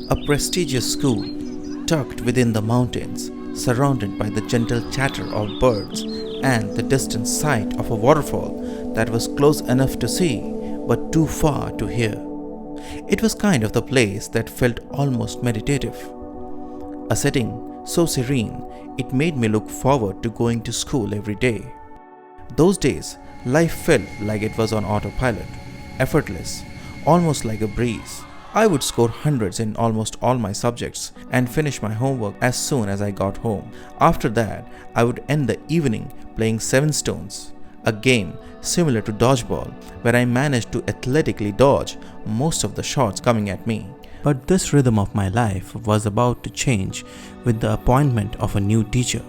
A prestigious school, tucked within the mountains, surrounded by the gentle chatter of birds and the distant sight of a waterfall that was close enough to see but too far to hear. It was kind of the place that felt almost meditative. A setting so serene, it made me look forward to going to school every day. Those days, life felt like it was on autopilot, effortless, almost like a breeze. I would score hundreds in almost all my subjects and finish my homework as soon as I got home. After that, I would end the evening playing Seven Stones, a game similar to dodgeball where I managed to athletically dodge most of the shots coming at me. But this rhythm of my life was about to change with the appointment of a new teacher.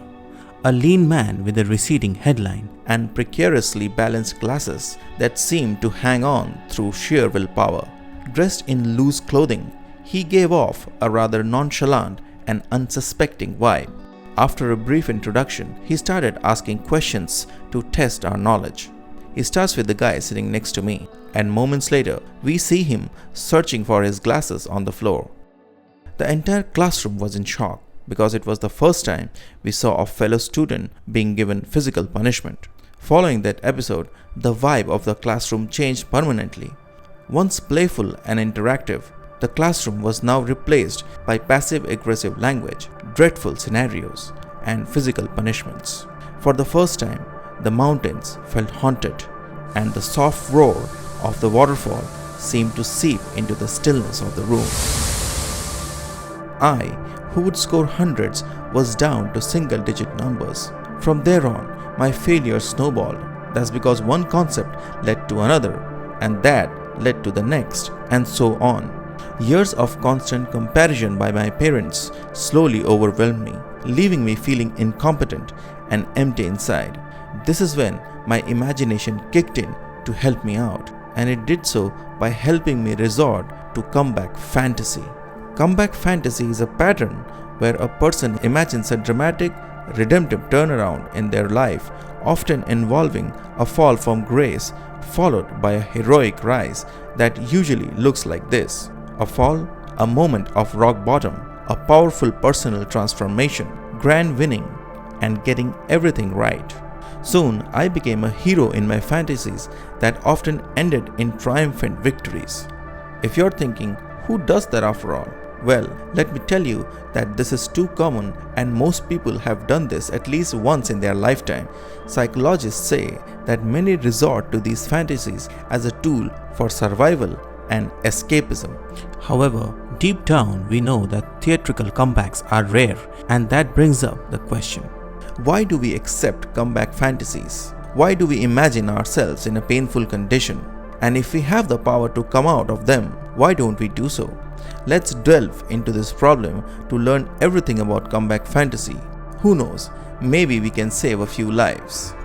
A lean man with a receding headline and precariously balanced glasses that seemed to hang on through sheer willpower. Dressed in loose clothing, he gave off a rather nonchalant and unsuspecting vibe. After a brief introduction, he started asking questions to test our knowledge. He starts with the guy sitting next to me, and moments later, we see him searching for his glasses on the floor. The entire classroom was in shock because it was the first time we saw a fellow student being given physical punishment. Following that episode, the vibe of the classroom changed permanently. Once playful and interactive, the classroom was now replaced by passive-aggressive language, dreadful scenarios, and physical punishments. For the first time, the mountains felt haunted, and the soft roar of the waterfall seemed to seep into the stillness of the room. I, who would score hundreds, was down to single-digit numbers. From there on, my failures snowballed. That's because one concept led to another, and that led to the next, and so on. Years of constant comparison by my parents slowly overwhelmed me, leaving me feeling incompetent and empty inside. This is when my imagination kicked in to help me out, and it did so by helping me resort to comeback fantasy. Comeback fantasy is a pattern where a person imagines a dramatic, redemptive turnaround in their life, often involving a fall from grace followed by a heroic rise that usually looks like this. A fall, a moment of rock bottom, a powerful personal transformation, grand winning, and getting everything right. Soon, I became a hero in my fantasies that often ended in triumphant victories. If you're thinking, who does that after all? Well, let me tell you that this is too common and most people have done this at least once in their lifetime. Psychologists say that many resort to these fantasies as a tool for survival and escapism. However, deep down we know that theatrical comebacks are rare, and that brings up the question: why do we accept comeback fantasies? Why do we imagine ourselves in a painful condition? And if we have the power to come out of them, why don't we do so? Let's delve into this problem to learn everything about comeback fantasy. Who knows, maybe we can save a few lives.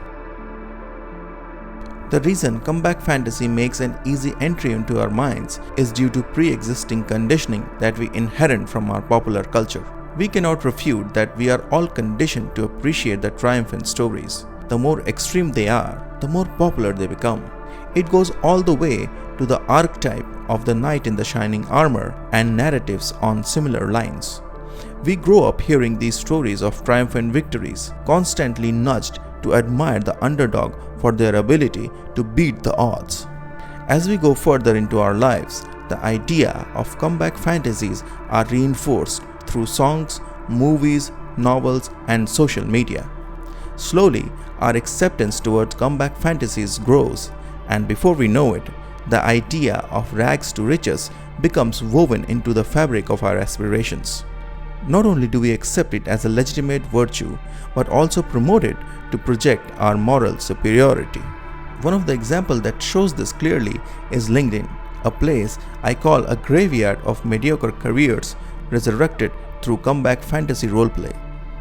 The reason comeback fantasy makes an easy entry into our minds is due to pre-existing conditioning that we inherit from our popular culture. We cannot refute that we are all conditioned to appreciate the triumphant stories. The more extreme they are, the more popular they become. It goes all the way to the archetype of the knight in the shining armor and narratives on similar lines. We grow up hearing these stories of triumphant victories, constantly nudged to admire the underdog for their ability to beat the odds. As we go further into our lives, the idea of comeback fantasies are reinforced through songs, movies, novels, and social media. Slowly, our acceptance towards comeback fantasies grows, and before we know it, the idea of rags to riches becomes woven into the fabric of our aspirations. Not only do we accept it as a legitimate virtue, but also promote it to project our moral superiority. One of the examples that shows this clearly is LinkedIn, a place I call a graveyard of mediocre careers resurrected through comeback fantasy roleplay.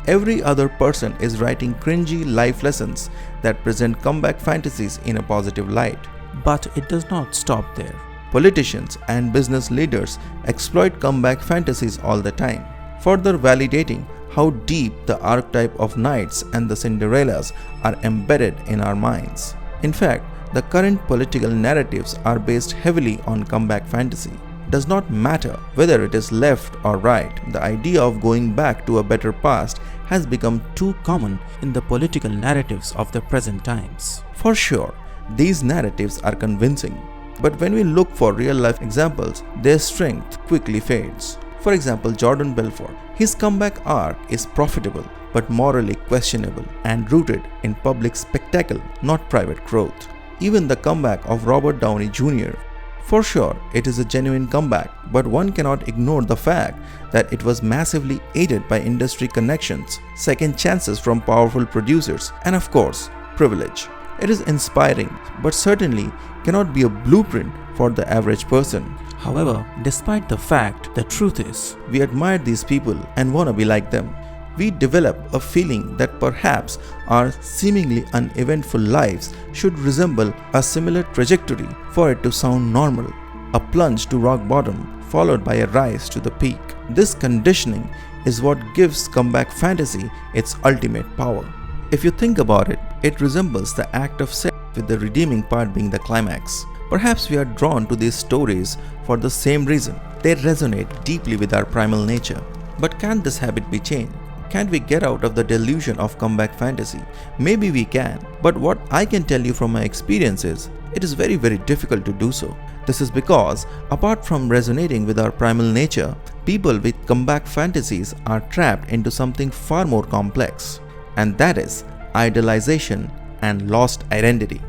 Every other person is writing cringy life lessons that present comeback fantasies in a positive light. But it does not stop there. Politicians and business leaders exploit comeback fantasies all the time, further validating how deep the archetype of knights and the Cinderellas are embedded in our minds. In fact, the current political narratives are based heavily on comeback fantasy. does not matter whether it is left or right. The idea of going back to a better past has become too common in the political narratives of the present times. For sure, these narratives are convincing, but when we look for real-life examples, their strength quickly fades. For example, Jordan Belfort. His comeback arc is profitable, but morally questionable and rooted in public spectacle, not private growth. Even the comeback of Robert Downey Jr. For sure, it is a genuine comeback, but one cannot ignore the fact that it was massively aided by industry connections, second chances from powerful producers, and of course, privilege. It is inspiring, but certainly cannot be a blueprint for the average person. However, despite the fact, the truth is, we admire these people and want to be like them. We develop a feeling that perhaps our seemingly uneventful lives should resemble a similar trajectory for it to sound normal. A plunge to rock bottom followed by a rise to the peak. This conditioning is what gives comeback fantasy its ultimate power. If you think about it, it resembles the act of sex, with the redeeming part being the climax. Perhaps we are drawn to these stories for the same reason. They resonate deeply with our primal nature. But can this habit be changed? Can't we get out of the delusion of comeback fantasy? Maybe we can, but what I can tell you from my experience is, it is very difficult to do so. This is because, apart from resonating with our primal nature, people with comeback fantasies are trapped into something far more complex, and that is idolization and lost identity.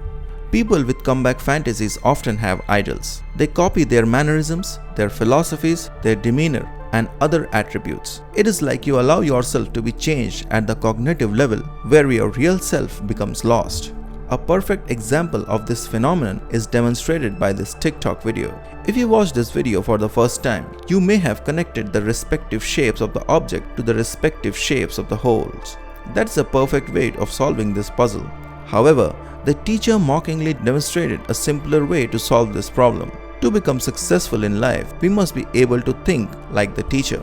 People with comeback fantasies often have idols. They copy their mannerisms, their philosophies, their demeanor, and other attributes. It is like you allow yourself to be changed at the cognitive level, where your real self becomes lost. A perfect example of this phenomenon is demonstrated by this TikTok video. If you watch this video for the first time, you may have connected the respective shapes of the object to the respective shapes of the holes. That's a perfect way of solving this puzzle. However, the teacher mockingly demonstrated a simpler way to solve this problem. To become successful in life, we must be able to think like the teacher.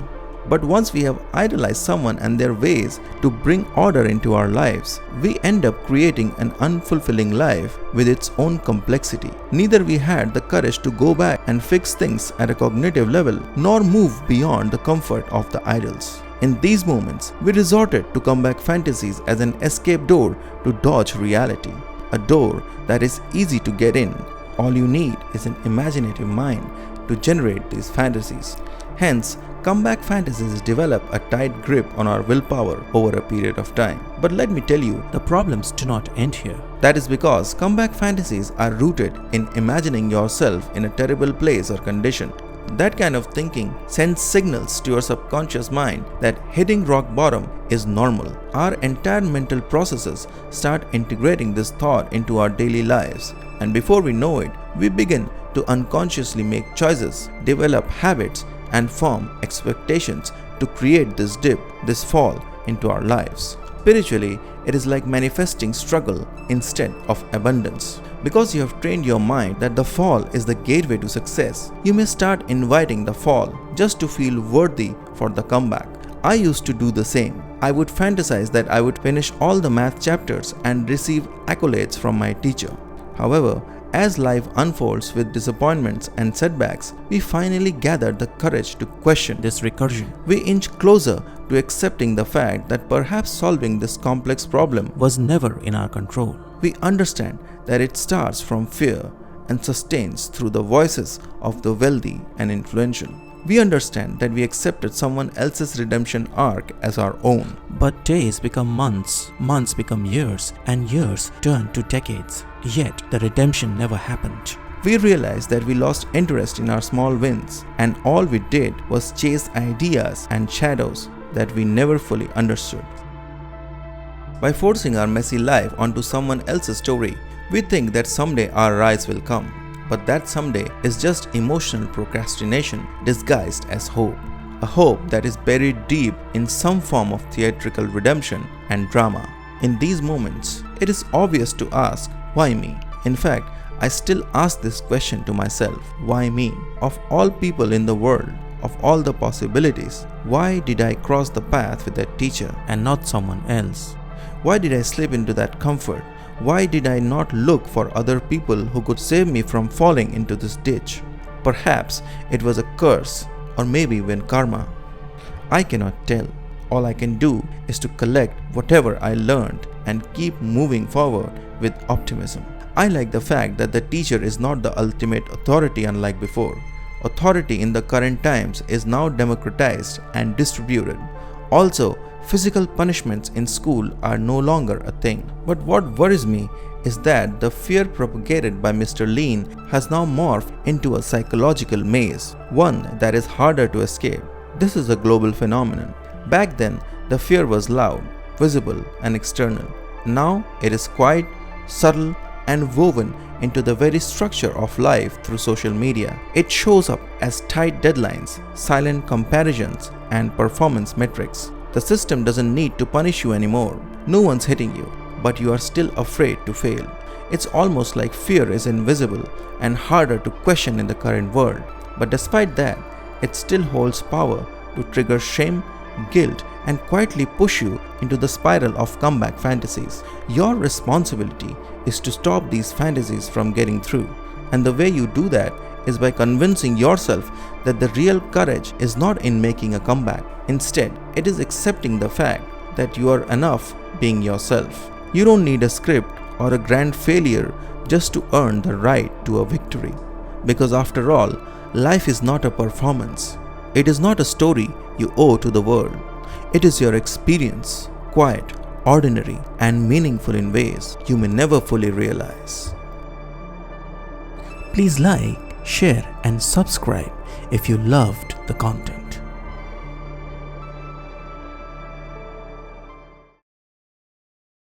But once we have idolized someone and their ways to bring order into our lives, we end up creating an unfulfilling life with its own complexity. Neither we had the courage to go back and fix things at a cognitive level, nor move beyond the comfort of the idols. In these moments, we resorted to comeback fantasies as an escape door to dodge reality. A door that is easy to get in. All you need is an imaginative mind to generate these fantasies. Hence, comeback fantasies develop a tight grip on our willpower over a period of time. But let me tell you, the problems do not end here. That is because comeback fantasies are rooted in imagining yourself in a terrible place or condition. That kind of thinking sends signals to your subconscious mind that hitting rock bottom is normal. Our entire mental processes start integrating this thought into our daily lives, and before we know it, we begin to unconsciously make choices, develop habits, and form expectations to create this dip, this fall into our lives. Spiritually, it is like manifesting struggle instead of abundance. Because you have trained your mind that the fall is the gateway to success, you may start inviting the fall just to feel worthy for the comeback. I used to do the same. I would fantasize that I would finish all the math chapters and receive accolades from my teacher. However, as life unfolds with disappointments and setbacks, we finally gather the courage to question this recursion. We inch closer to accepting the fact that perhaps solving this complex problem was never in our control. We understand that it starts from fear and sustains through the voices of the wealthy and influential. We understand that we accepted someone else's redemption arc as our own. But days become months, months become years, and years turn to decades. Yet the redemption never happened. We realized that we lost interest in our small wins, and all we did was chase ideas and shadows that we never fully understood. By forcing our messy life onto someone else's story, we think that someday our rise will come. But that someday is just emotional procrastination disguised as hope. A hope that is buried deep in some form of theatrical redemption and drama. In these moments, it is obvious to ask, why me? In fact, I still ask this question to myself, why me? Of all people in the world, of all the possibilities, why did I cross the path with that teacher and not someone else? Why did I slip into that comfort? Why did I not look for other people who could save me from falling into this ditch? Perhaps it was a curse, or maybe even karma. I cannot tell. All I can do is to collect whatever I learned and keep moving forward with optimism. I like the fact that the teacher is not the ultimate authority unlike before. Authority in the current times is now democratized and distributed. Also, physical punishments in school are no longer a thing. But what worries me is that the fear propagated by Mr. Lean has now morphed into a psychological maze, one that is harder to escape. This is a global phenomenon. Back then, the fear was loud, visible, and external. Now it is quiet, subtle, and woven into the very structure of life through social media. It shows up as tight deadlines, silent comparisons, and performance metrics. The system doesn't need to punish you anymore. No one's hitting you, but you are still afraid to fail. It's almost like fear is invisible and harder to question in the current world. But despite that, it still holds power to trigger shame, guilt, and quietly push you into the spiral of comeback fantasies. Your responsibility is to stop these fantasies from getting through, and the way you do that is by convincing yourself that the real courage is not in making a comeback. Instead, it is accepting the fact that you are enough being yourself. You don't need a script or a grand failure just to earn the right to a victory. Because after all, life is not a performance. It is not a story you owe to the world. It is your experience, quiet, ordinary, and meaningful in ways you may never fully realize. Please like, share, and subscribe if you loved the content.